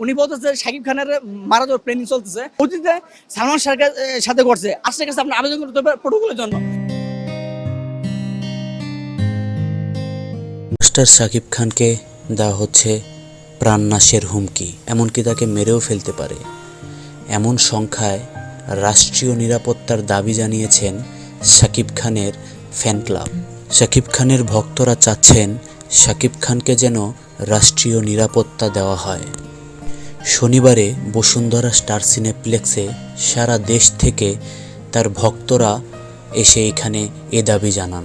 উনি বলতেছে শাকিব খানের মারা যাওয়ার প্ল্যানিং চলতেছে, অতীতে সালমান শাহের সাথে করছে। আজকের কাছে আপনি আবেদন করতে হবে প্রোটোকলের জন্য। মাস্টার শাকিব খানকে দেওয়া হচ্ছে প্রাণনাশের হুমকি, এমনকি তাকে মেরেও ফেলতে পারে। এমন সংখ্যায় রাষ্ট্রীয় নিরাপত্তার দাবি জানিয়েছেন শাকিব খানের ফ্যান ক্লাব। শাকিব খানের ভক্তরা চাচ্ছেন শাকিব খানকে যেন রাষ্ট্রীয় নিরাপত্তা দেওয়া হয়। শনিবারে বসুন্ধরা স্টার সিনেপ্লেক্সে সারা দেশ থেকে তার ভক্তরা এসে এখানে এ দাবি জানান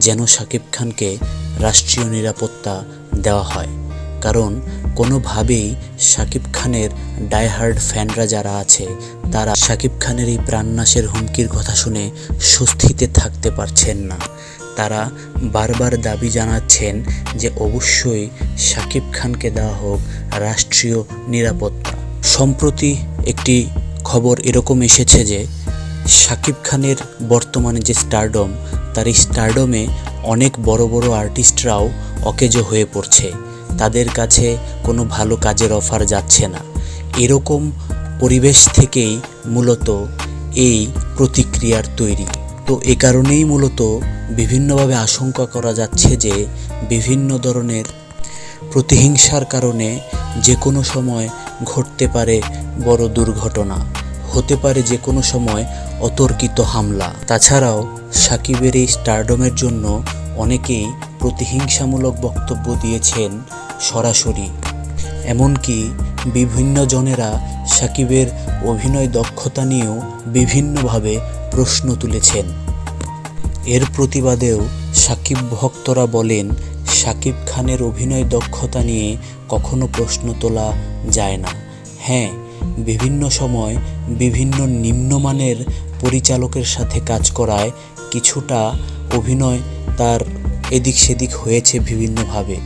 যেন শাকিব খানকে রাষ্ট্রীয় নিরাপত্তা দেওয়া হয়। কারণ কোনোভাবেই শাকিব খানের ডাইহার্ড ফ্যানরা যারা আছে তারা শাকিব খানের এই প্রাণনাশের হুমকির কথা শুনে স্বস্তিতে থাকতে পারছেন না। তারা বারবার দাবি জানাচ্ছেন যে অবশ্যই শাকিব খানকে দেওয়া হোক রাষ্ট্রীয় নিরাপত্তা। সম্প্রতি একটি খবর এরকম এসেছে যে শাকিব খানের বর্তমানে যে স্টারডম, তার এই স্টারডমে অনেক বড় বড় আর্টিস্টরাও অকেজো হয়ে পড়ছে, তাদের কাছে কোনো ভালো কাজের অফার যাচ্ছে না। এরকম পরিবেশ থেকেই মূলত এই প্রতিক্রিয়ার তৈরি। তো এ কারণেই মূলত বিভিন্নভাবে আশঙ্কা করা যাচ্ছে যে বিভিন্ন ধরনের প্রতিহিংসার কারণে যে কোনো সময় ঘটতে পারে বড় দুর্ঘটনা, হতে পারে যে কোনো সময় অতর্কিত হামলা। তাছাড়াও শাকিবের এই স্টারডমের জন্য অনেকেই প্রতিহিংসামূলক বক্তব্য দিয়েছেন সরাসরি। এমনকি বিভিন্ন জনেরা শাকিবের অভিনয় দক্ষতা নিয়েও বিভিন্নভাবে প্রশ্ন তুলেছেন। এর প্রতিবাদেও শাকিব ভক্তরা বলেন শাকিব খানের অভিনয় দক্ষতা নিয়ে কখনো প্রশ্ন তোলা যায় না। হ্যাঁ, বিভিন্ন সময় বিভিন্ন নিম্নমানের পরিচালকের সাথে কাজ করায় কিছুটা অভিনয় তার এদিক সেদিক হয়েছে বিভিন্নভাবে,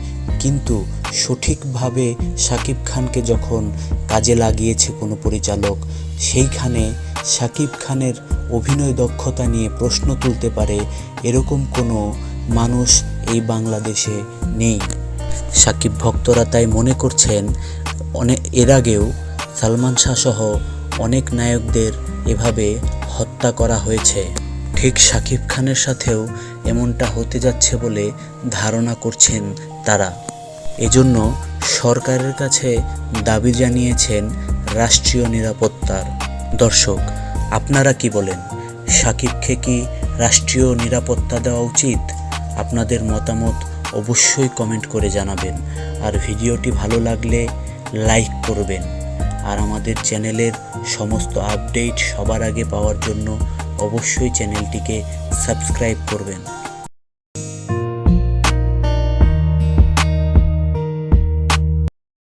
কিন্তু সঠিকভাবে শাকিব খানকে যখন কাজে লাগিয়েছে কোনো পরিচালক, সেইখানে শাকিব খানের অভিনয় দক্ষতা নিয়ে প্রশ্ন তুলতে পারে এরকম কোনো মানুষ এই বাংলাদেশে নেই। শাকিব ভক্তরা তাই মনে করছেন এর আগেও সালমান শাহ সহ অনেক নায়কদের এভাবে হত্যা করা হয়েছে, ঠিক শাকিব খানের সাথেও এমনটা হতে যাচ্ছে বলে ধারণা করছেন তারা। এজন্য সরকারের কাছে দাবি জানিয়েছেন রাষ্ট্রীয় নিরাপত্তার। দর্শক, আপনারা কি বলেন? শাকিবকে কি রাষ্ট্রীয় নিরাপত্তা দেওয়া উচিত? আপনাদের মতামত অবশ্যই কমেন্ট করে জানাবেন। আর ভিডিওটি ভালো লাগলে লাইক করবেন। আর আমাদের চ্যানেলের সমস্ত আপডেট সবার আগে পাওয়ার জন্য অবশ্যই চ্যানেলটিকে সাবস্ক্রাইব করবেন।